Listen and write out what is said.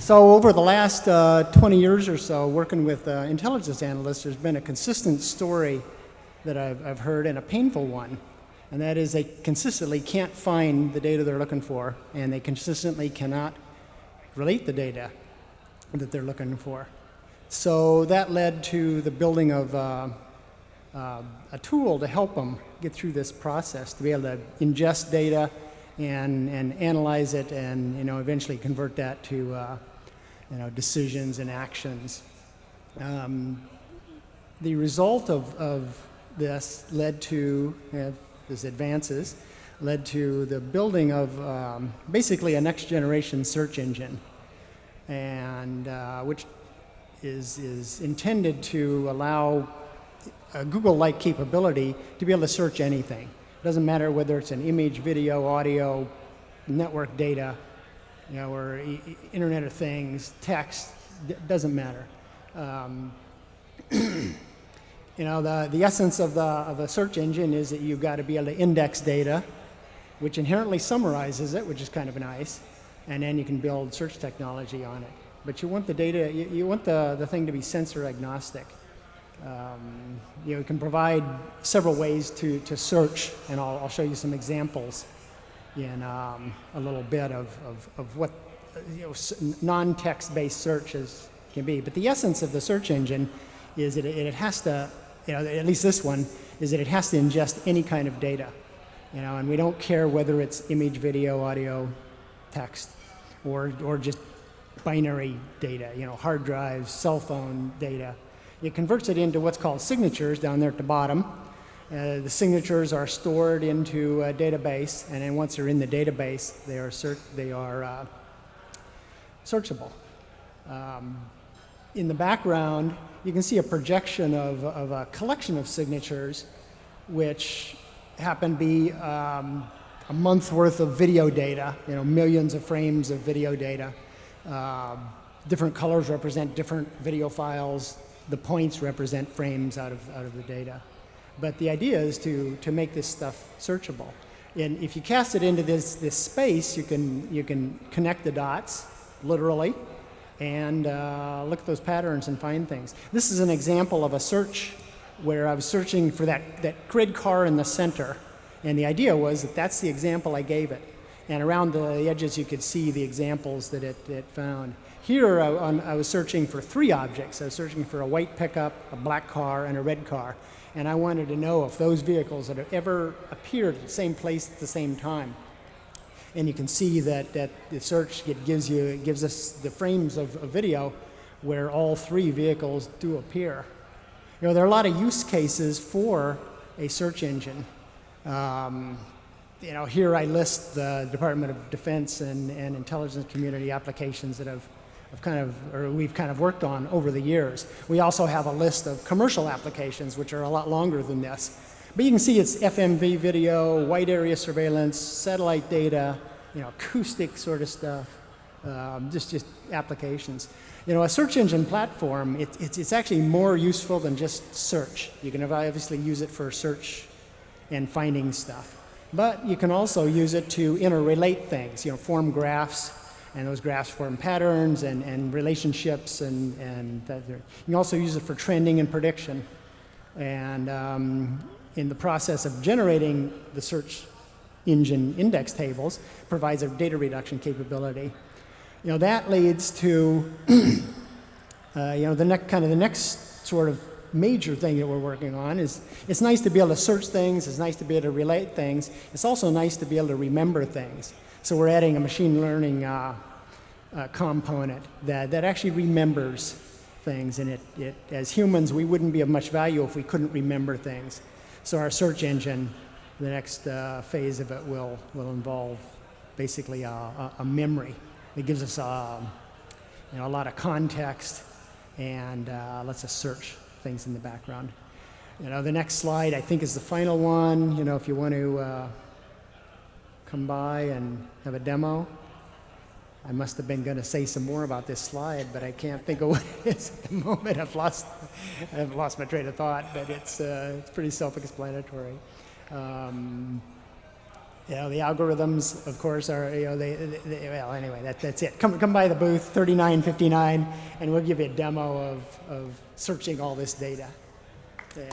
So over the last 20 years or so, working with intelligence analysts, there's been a consistent story that I've heard, and a painful one. And that is they consistently can't find the data they're looking for, and they consistently cannot relate the data that they're looking for. So that led to the building of a tool to help them get through this process, to be able to ingest data and analyze it, and eventually convert that to decisions and actions. The result of this led to these advances led to the building of basically a next generation search engine, and which is intended to allow a Google-like capability to be able to search anything. It doesn't matter whether it's an image, video, audio, network data, or Internet of Things, text, doesn't matter. The essence of a search engine is that you've got to be able to index data, which inherently summarizes it, which is kind of nice, and then you can build search technology on it. But you want the data, you want the thing to be sensor agnostic. You can provide several ways to search, and I'll show you some examples in a little bit of what non-text based searches can be. But the essence of the search engine is that it has to, at least this one, is that it has to ingest any kind of data. And we don't care whether it's image, video, audio, text, or just binary data, hard drives, cell phone data. It converts it into what's called signatures down there at the bottom. The signatures are stored into a database, and then once they're in the database, they are searchable. In the background, you can see a projection of a collection of signatures, which happen to be a month worth of video data, millions of frames of video data. Different colors represent different video files. The points represent frames out of the data. But the idea is to make this stuff searchable. And if you cast it into this space, you can connect the dots, literally, and look at those patterns and find things. This is an example of a search where I was searching for that grid car in the center. And the idea was that that's the example I gave it. And around the edges, you could see the examples that it found. Here, I was searching for 3 objects. I was searching for a white pickup, a black car, and a red car. And I wanted to know if those vehicles had ever appeared at the same place at the same time. And you can see that the search gives us the frames of video where all 3 vehicles do appear. There are a lot of use cases for a search engine. Here I list the Department of Defense and intelligence community applications that we've kind of worked on over the years. We also have a list of commercial applications, which are a lot longer than this. But you can see it's FMV video, wide area surveillance, satellite data, acoustic sort of stuff, just applications. A search engine platform, it's actually more useful than just search. You can obviously use it for search and finding stuff. But you can also use it to interrelate things, form graphs, and those graphs form patterns and relationships, and you can also use it for trending and prediction. And in the process of generating the search engine index tables, provides a data reduction capability. That leads to the next sort of major thing that we're working on is it's nice to be able to search things, it's nice to be able to relate things, it's also nice to be able to remember things. So we're adding a machine learning component that actually remembers things, and it as humans we wouldn't be of much value if we couldn't remember things. So our search engine, the next phase of it will involve basically a memory. It gives us a lot of context and lets us search things in the background. The next slide I think is the final one. If you want to come by and have a demo. I must have been going to say some more about this slide, but I can't think of what it is at the moment. I've lost my train of thought, but it's pretty self-explanatory. You know, the algorithms, of course, are, you know, well, anyway, that's it. Come by the booth, 3959, and we'll give you a demo of searching all this data. Yeah.